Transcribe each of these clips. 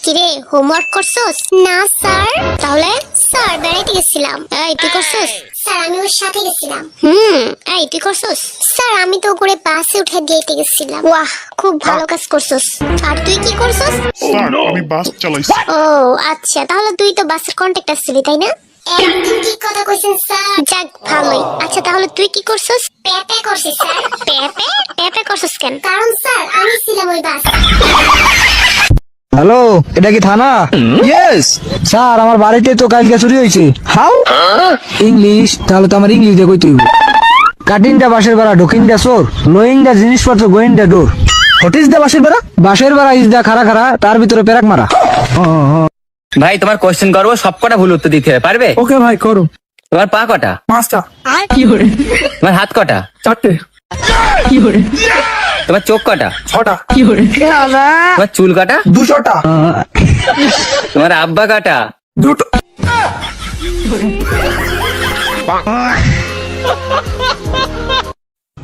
কিরে হোমওয়ার্ক করছস? না স্যার। তাহলে? স্যার বেড়াইতে গেছিলাম। এই তুই করছস? স্যার আমি ওর সাথে গেছিলাম। এই তুই করছস? স্যার আমি তো করে বাসে উঠে দিতে গেছিলাম। বাহ, খুব ভালো কাজ করছস। আর তুই কি করছস? স্যার আমি বাস চালাইছি। ও আচ্ছা, তাহলে তুই তো বাসের কন্ট্রাক্টর ছিলি তাই না? একদম ঠিক কথা কইছেন স্যার। যাক ভালোই। আচ্ছা তাহলে তুই কি করছস? পেপে করছিস স্যার। পেপে? পেপে করছস কেন? কারণ স্যার আমি ছিলাম ওই বাসে। হ্যালো, এটা কি থানা? ইয়েস স্যার, আমার বাড়িতে তো কালকে চুরি হয়েছে। হাউ? ইংলিশ? তাহলে তো আমার ইংলিশ দিয়ে কইতে হইব। কাটিং দা বাসের ভাড়া, ঢোকিং দা চোর, লোয়িং দা জিনিসপত্র, going the door. What is the বাসের ভাড়া? বাসের ভাড়া ইজ দা খাড়া খাড়া, তার ভিতরে পেরাক মারা। ভাই তোমার কোশ্চেন করবো, সব কটা ভুল উত্তর দিতে হবে, পারবে? ওকে ভাই, করো। তোমার পা কটা? 5টা। তোমার হাত কটা? 4টে। তোমার চোখ কটা? 6টা। তোমার চুল কটা? 200টা। তোমার আব্বা কটা? 2টো।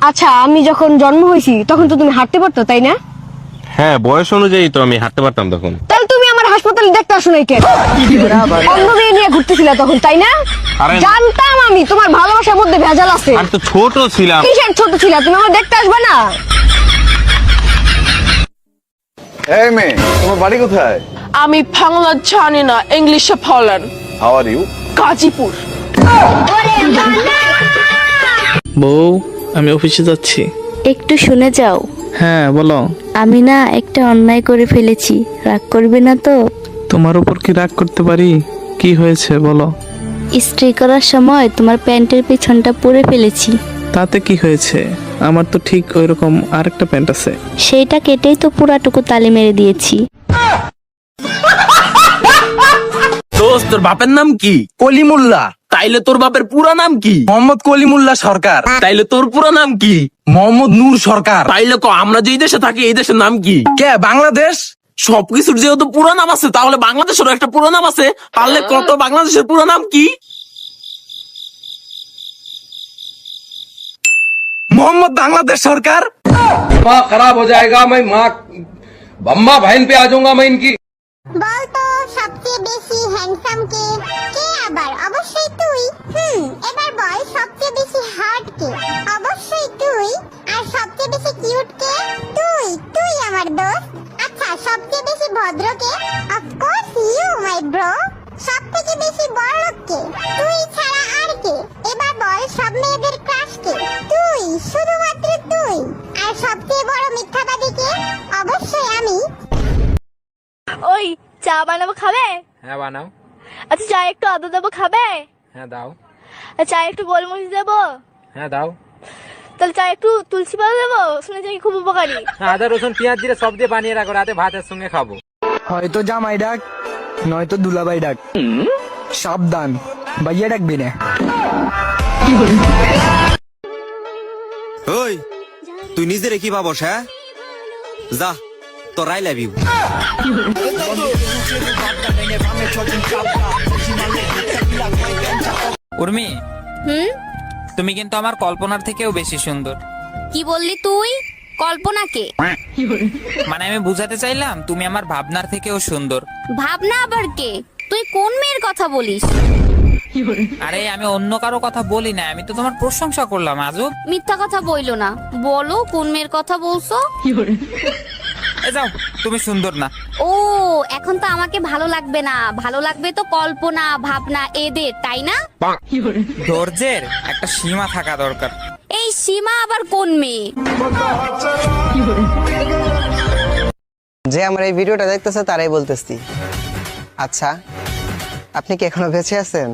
আচ্ছা, আমি যখন জন্ম হয়েছি তখন তো তুমি হাঁটতে পারতো তাই না? হ্যাঁ, বয়স অনুযায়ী তো আমি হাঁটতে পারতাম তখন। তাহলে তুমি আমার হাসপাতালে দেখতে আসো নাই কেন? অন্য মেয়ে নিয়ে ঘুরতেছিলে তখন তাই না? আরে- জানতাম আমি তোমার ভালোবাসার মধ্যে ভেজাল আছে। আমি তো ছোট ছিলাম। কিসের ছোট ছিল? তুমি আমার দেখতে আসবে না? এই মেয়ে, তোমার বাড়ি কোথায়? আমি বাংলা জানি না, ইংলিশে বলেন। How are you? গাজীপুর। বউ, আমি অফিসে যাচ্ছি। একটু শুনে যাও। হ্যাঁ বলো। আমি না একটা অন্যায় করে ফেলেছি, রাগ করবে না তো? তোমার উপর কি রাগ করতে পারি? কি হয়েছে বলো। ইস্ত্রি করার সময় তোমার প্যান্টের পেছনটা পরে ফেলেছি। তাতে কি হয়েছে? আমার তো ঠিক ওইরকম আরেকটা প্যান্ট আছে। সেইটা কেটেই তো পুরাটুকু তালি মেরে দিয়েছি। দোস্ত তোর বাপের নাম কি? কলিমুল্লাহ। তাইলে তোর বাপের পুরো নাম কি? মোহাম্মদ কলিমুল্লাহ সরকার। তাইলে তোর পুরো নাম কি? মোহাম্মদ নূর সরকার। তাইলে আমরা যেই দেশে থাকি এই দেশের নাম কি? কে? বাংলাদেশ। সবকিছুর যেহেতু পুরো নাম আছে, তাহলে বাংলাদেশেরও একটা পুরো নাম আছে। পারলে কত বাংলাদেশের পুরো নাম কি? মোহাম্মদ বাংলাদেশ সরকার। दिमाग खराब हो जाएगा, मैं माँ अम्मा बहन पे आ जाऊंगा मैं इनकी। বলতো সবচেয়ে বেশি হ্যান্ডসাম কে? কে আবার? অবশ্যই তুই। এবার বল সবচেয়ে বেশি হার্ড কে? অবশ্যই তুই। আর সবচেয়ে বেশি কিউট কে? তুই। তুই আমার দোস্ত। আচ্ছা সবচেয়ে বেশি ভদ্র কে? Of course you my bro. সবথেকে বেশি বড়লোক কে? তুই ছাড়া আর কে? এবার বল সব মেয়েদের ক্রাশ কে? তুই, শুধুমাত্র তুই। আর সবচেয়ে বড় মিথ্যাবাদী কে? অবশ্যই আমি। ওই চা বানাবো, খাবে? হ্যাঁ বানাও। আচ্ছা চা একটু আদা দেবো, খাবে? হ্যাঁ দাও। চা একটু গোলমরিচ দেবো? হ্যাঁ দাও। তাহলে চা একটু তুলসী পাতা দেবো? শুনেছি কি খুব উপকারী। আদা রসুন পেঁয়াজ দিয়ে সব দিয়ে বানিয়ে রাখো, রাতে ভাতের সঙ্গে খাবো। হয়তো জামাই ডাক, নয়তো দুলাভাই ডাক। সাবধান, ভাইয়া ডাকবি না। ওই তুই নিজেরে কি ভাবস? হ্যাঁ যা, তোর আই লাভ ইউ। উর্মি, তুমি কিন্তু আমার কল্পনার থেকেও বেশি সুন্দর। কি বললি তুই? কল্পনাকে? মানে আমি বুঝাতে চাইলাম তুমি আমার ভাবনার থেকেও সুন্দর। ভাবনা আবার কে? তুই কোন মেয়ের কথা বলিস? আরে আমি অন্য কারো কথা বলি না, আমি তো তোমার প্রশংসা করলাম। আজব মিথ্যা কথা বইলো না, বলো কোন মেয়ের কথা বলছো? যাও, তুমি সুন্দর না। ও, এখন তো আমাকে ভালো লাগবে না, ভালো লাগবে তো কল্পনা ভাবনা এদের, তাই না? ধৈর্যের একটা সীমা থাকা দরকার। এই সীমা আবার কোন মেয়ে? যে আমার এই ভিডিওটা দেখতেছে তারাই বলতেছি, আচ্ছা আপনি কি এখনো বেঁচে আছেন?